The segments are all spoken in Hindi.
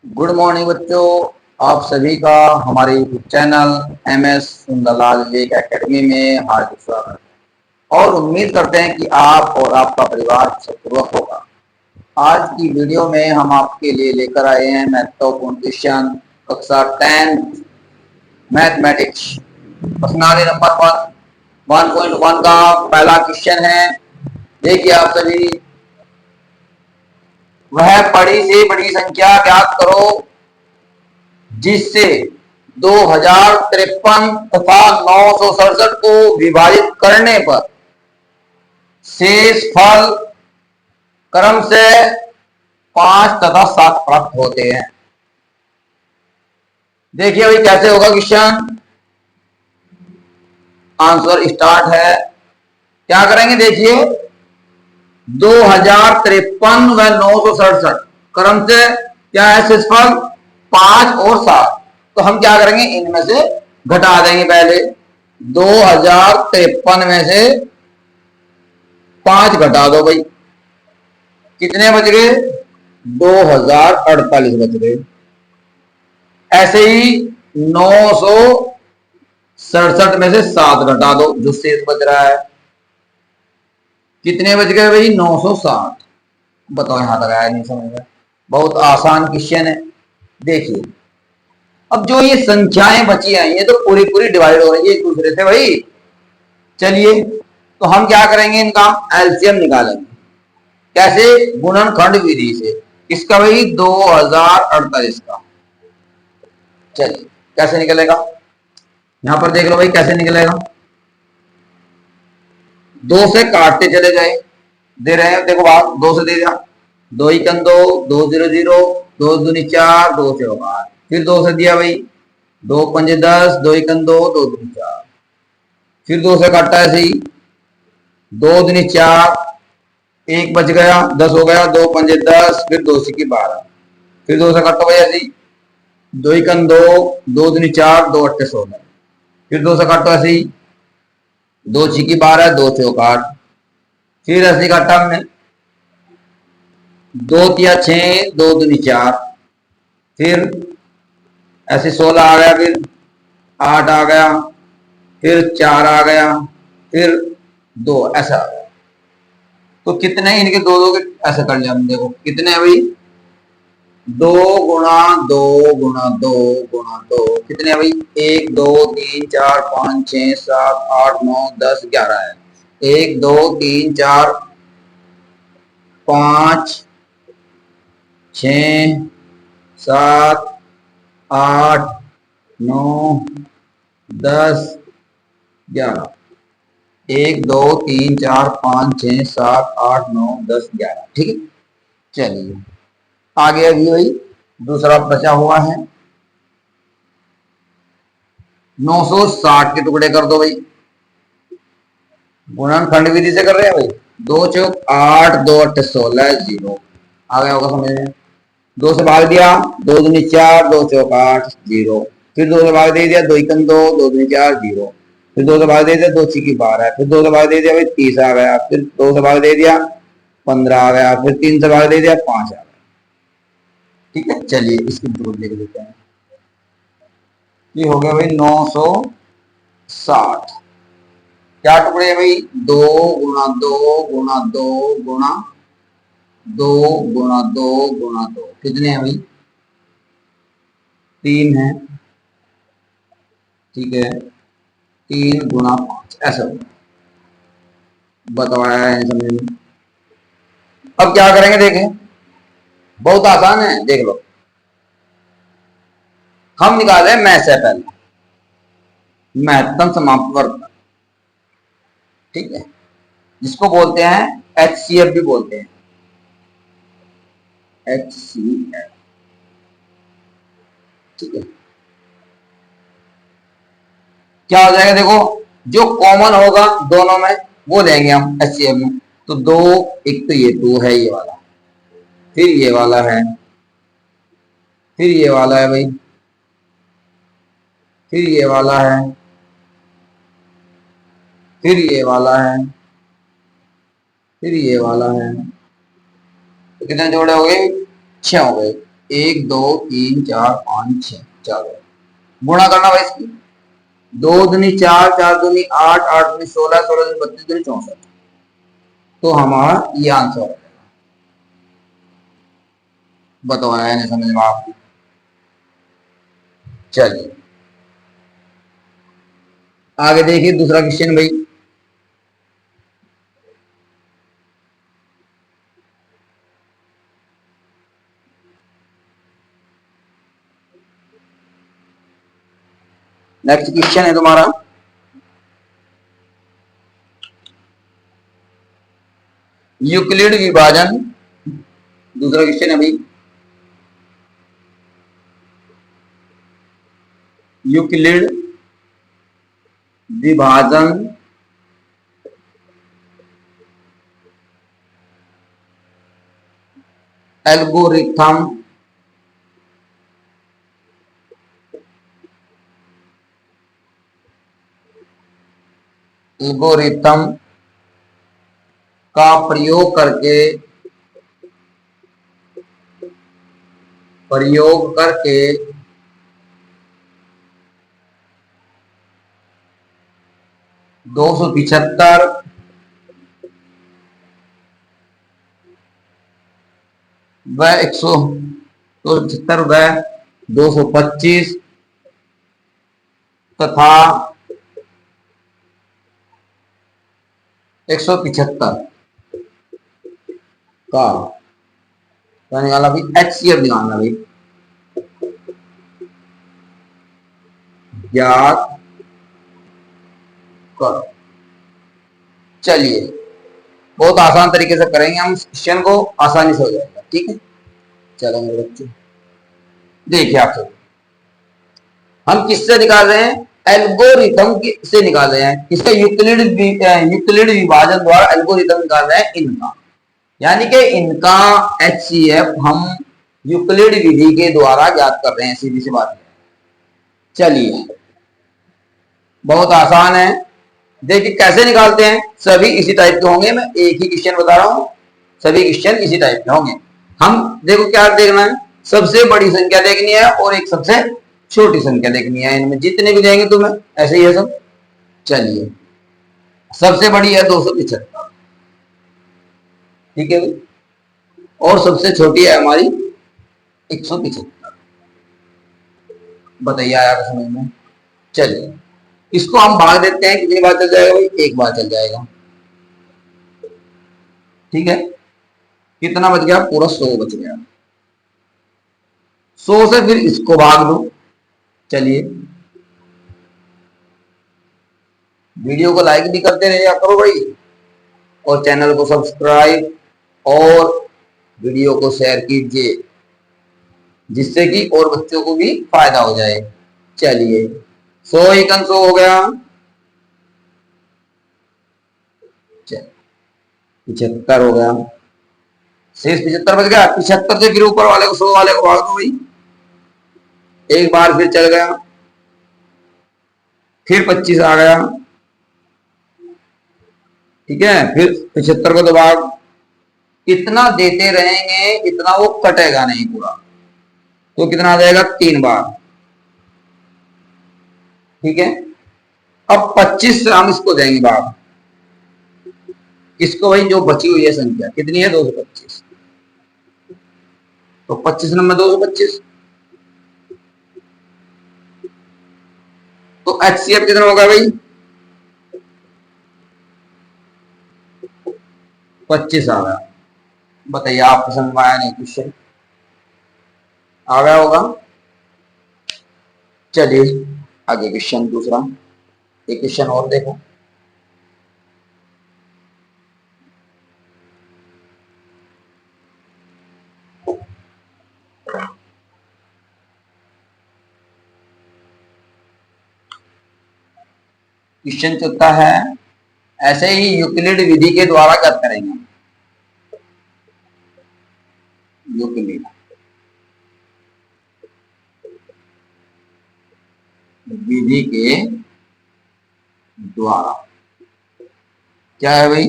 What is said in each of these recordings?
गुड मॉर्निंग बच्चों। आप सभी का हमारे यूट्यूब चैनल MS सुंदरलाल विवेक एकेडमी में हार्दिक स्वागत है और उम्मीद करते हैं कि आप और आपका परिवार सुखपूर्वक होगा। आज की वीडियो में हम आपके लिए लेकर आए हैं महत्वपूर्ण क्वेश्चन कक्षा 10 मैथमेटिक्स प्रश्नावली नंबर 1.1 का पहला क्वेश्चन है। देखिए आप सभी, वह बड़ी से बड़ी संख्या ज्ञात करो जिससे 2053 तथा 967 को विभाजित करने पर शेष फल क्रम से 5 तथा 7 प्राप्त होते हैं। देखिए भाई कैसे होगा क्वेश्चन। आंसर स्टार्ट है। क्या करेंगे देखिए, 2053 व 967 क्रम से क्या है शेषफल 5 और 7। तो हम क्या करेंगे, इनमें से घटा देंगे। पहले 2053 में से 5 घटा दो भाई, कितने बच गए, 2048 बच गए। ऐसे ही 967 में से 7 घटा दो, जो शेष बच रहा है, कितने बच गए भाई, 960। बताओ यहां तक आया नहीं समझ में। बहुत आसान क्वेश्चन है। देखिए अब जो ये संख्याएं बची आई ये तो पूरी पूरी डिवाइड हो रही है एक दूसरे से भाई। चलिए तो हम क्या करेंगे, इनका एलसीएम निकालेंगे। कैसे, गुणनखंड विधि से। इसका भाई 2048 का। चलिए कैसे निकलेगा, यहां पर देख लो भाई कैसे निकलेगा। 2 से काटते चले जाए, दे रहे हैं देखो बात, 2 से दे दिया, 2 ही कन 2, 2 0 0, 2 दूनी 4, 2 से 8, फिर 2 से दिया भाई, 2 पंजे 10, 2 ही कन 2, 2 दूनी 4, फिर 2 से काटा ऐसे ही, 2 दूनी 4, 1 बच गया, 10 हो गया, 2 पंजे 10, फिर 2 की 12, फिर 2 से काटो भाई ऐसे ही, 2 ही कन 2, 2 दूनी 4, 2 अट्ठे 16, फिर 2 से काटो ऐसे ही, 2 की 12, 2 चौक 8, फिर ऐसे काटा हमने, 2 तिया 6, 2 दूनी 4, फिर ऐसे 16 आ गया, फिर 8 आ गया, फिर 4 आ गया, फिर 2 ऐसा आ गया। तो कितने इनके दो दो के ऐसे कर लिया हमने। देखो कितने है भाई, 2 गुणा 2 गुणा 2 गुणा 2, कितने है भाई, 1 2 3 4 5 6 7 8 9 10 11 है। 1 2 3 4 5 6 7 8 9 10 11, 1 2 3 4 5 6 7 8 9 10 11, ठीक है। चलिए आगे अभी वही दूसरा बचा हुआ है, 960 के टुकड़े कर दो भाई। गुणनखंड विधि से कर रहे हैं भाई, 2 चौक 8, 2 अट्ठे 16, 0 आ गया होगा समझ में। 2 से भाग दिया, 2 दूनी 4, 2 चौक 8, 0, फिर 2 से भाग दे दिया, 2 एकम 2, 2 दूनी 4, 0, फिर 2 से भाग दे दिया, 2 छिकी 12, फिर 2 से भाग दे दिया भाई 30 आ गया, फिर 2 से भाग दे दिया 15 आ गया, फिर 3 से भाग दे दिया 5 आ गया, ठीक है। चलिए इसकी जरूर लिख लेते हैं। ये हो गया भाई 960। क्या टुकड़े हैं भाई, 2 गुणा 2 गुणा 2 गुणा 2 गुणा 2 गुणा 2, कितने हैं भाई, 3 है, ठीक है। 3 गुणा 5 ऐसा होगा। बताया है समझ में। अब क्या करेंगे देखें, बहुत आसान है, देख लो। हम निकाले मैथ से पहले महत्तम समाप्त वर्ग, ठीक है, जिसको बोलते हैं HCF भी बोलते हैं, HCF, ठीक है। क्या हो जाएगा देखो, जो कॉमन होगा दोनों में वो लेंगे हम HCF में। तो 2, एक तो ये 2 है ये वाला, फिर ये वाला है, फिर ये वाला है भाई, फिर ये वाला है, फिर ये वाला है, फिर ये वाला है। तो कितने जोड़े हो गए, 6 हो गए। 1 2 3 4 5 6, चलो गुणा करना भाई इसकी। 2 दूनी 4, 4 दूनी 8, 8 दूनी 16, 16 दूनी 32, दूनी 64। तो हमारा ये आंसर है। बताओ आया नहीं समझ में आपको? चलिए आगे देखिए दूसरा क्वेश्चन भाई। नेक्स्ट क्वेश्चन है तुम्हारा, यूक्लिड विभाजन। दूसरा क्वेश्चन है भाई, यूक्लिड विभाजन एल्गोरिथम एल्गोरिथम का प्रयोग करके 275 व 275 व 225 तथा 175 का क्या निकाला भाई? HCF निकालना भाई। ज्ञात करो। चलिए बहुत आसान तरीके से करेंगे हम, क्वेश्चन को आसानी से हो जाएगा। ठीक है, चलो मेरे बच्चे देखिए आप सब, हम किससे निकाल रहे हैं? एल्गोरिथम से निकाल रहे हैं। किसका? यूक्लिड विभाजन द्वारा एल्गोरिथम निकाल रहे हैं इनका, यानी कि इनका HCF हम यूक्लिड विधि के द्वारा ज्ञात कर रहे हैं, सीधी सी बात है। चलिए बहुत आसान है, देखिए कैसे निकालते हैं। सभी इसी टाइप के होंगे, मैं एक ही क्वेश्चन बता रहा हूं, सभी क्वेश्चन इसी टाइप के होंगे। हम देखो क्या देखना है, सबसे बड़ी संख्या देखनी है और एक सबसे छोटी संख्या देखनी है। इनमें जितने भी देंगे तुम्हें ऐसे ही है सब। चलिए सबसे बड़ी है 275, ठीक है भाई, और सबसे छोटी है हमारी 175। बताइए आया समझ में? चलिए इसको हम भाग देते हैं, कितनी बार चल जाएगा भाई? एक बार चल जाएगा। ठीक है, कितना बच गया? पूरा 100 बच गया। 100 से फिर इसको भाग दो। चलिए वीडियो को लाइक भी करते रहिए करो भाई, और चैनल को सब्सक्राइब और वीडियो को शेयर कीजिए, जिससे कि और बच्चों को भी फायदा हो जाए। चलिए 100 एकन 100 हो गया, 75 हो गया, शेष 75 बच गया। 75 से फिर ऊपर वाले को 100 वाले को भाग दो भाई, एक बार फिर चल गया, फिर 25 आ गया। ठीक है, फिर 75 को दबा, इतना देते रहेंगे इतना वो कटेगा नहीं पूरा, तो कितना आ जाएगा? 3 बार। ठीक है, अब 25 से हम इसको देंगे भाग, इसको भाई जो बची हुई है संख्या कितनी है? 225। तो 25 नंबर 225, तो HCF कितना होगा भाई? 25 आ गया। बताइए आपको समझ में आया नहीं? क्वेश्चन आ गया होगा। चलिए आगे क्वेश्चन दूसरा, एक क्वेश्चन और देखो। क्वेश्चन चलता है, ऐसे ही यूक्लिड विधि के द्वारा क्या करेंगे? यूक्लिड विधि के द्वारा क्या है भाई?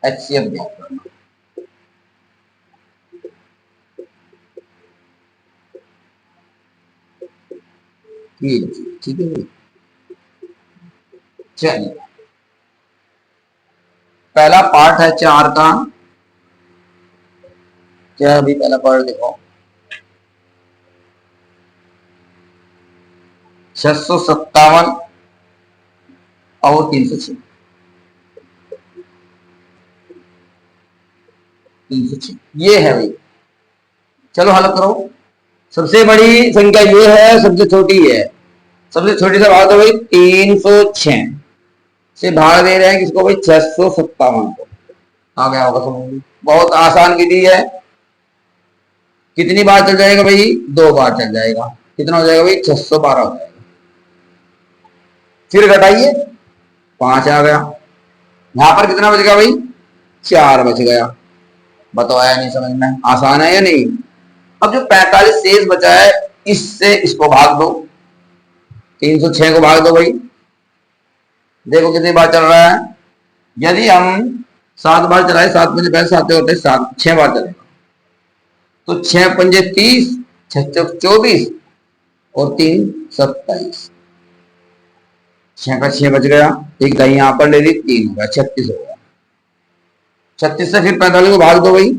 HCF ज्ञात करना। कीजिए। ठीक है भाई, चलिए पहला पार्ट है 4 का। क्या अभी पहला पार्ट देखो, 657 और 306। 306 ये है भाई। चलो हल करो। सबसे बड़ी संख्या ये है, सबसे छोटी ये है। सबसे छोटी से भाग दो भाई, 306 से भाग दे रहे हैं किसको भाई, 657 को। आ गया होगा समझ में। बहुत आसान विधि है। कितनी बार चल जाएगा भाई, 2 बार चल जाएगा। कितना हो जाएगा भाई, 612 हो जाएगा। फिर घटाइए, 5 आ गया। यहां पर कितना बच गया भाई, 4 बच गया। बताओ आया नहीं समझ में, आसान है या नहीं। अब जो 45 शेष बचा है, इससे इसको भाग दो, 306 को भाग दो भाई। देखो कितनी बार चल रहा है। यदि हम 7 बार चलाए, 7 पंजे 7 होते 7, 6 बार चलेगा तो 6 पंजे 30, 6 चौक 24 और 3 27। 6 का 6 बच गया, एक दही यहां पर ले ली, 3 हो गया, 36 हो गया। 36 से फिर 45 को भाग दो भाई।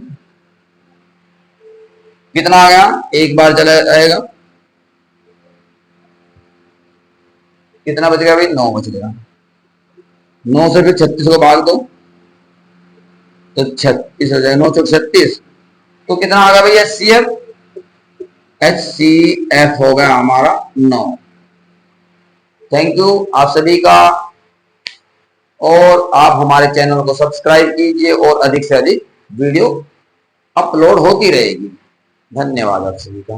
कितना आ गया, एक बार चला जाएगा। कितना बच गया भाई, 9 बच गया। 9 से फिर 36 को भाग दो तो 36 हो जाएगा, 9 चौक 36। तो कितना आ गया भाई, HCF हो गया हमारा 9। थैंक यू आप सभी का। और आप हमारे चैनल को सब्सक्राइब कीजिए और अधिक से अधिक वीडियो अपलोड होती रहेगी। धन्यवाद आप सभी का।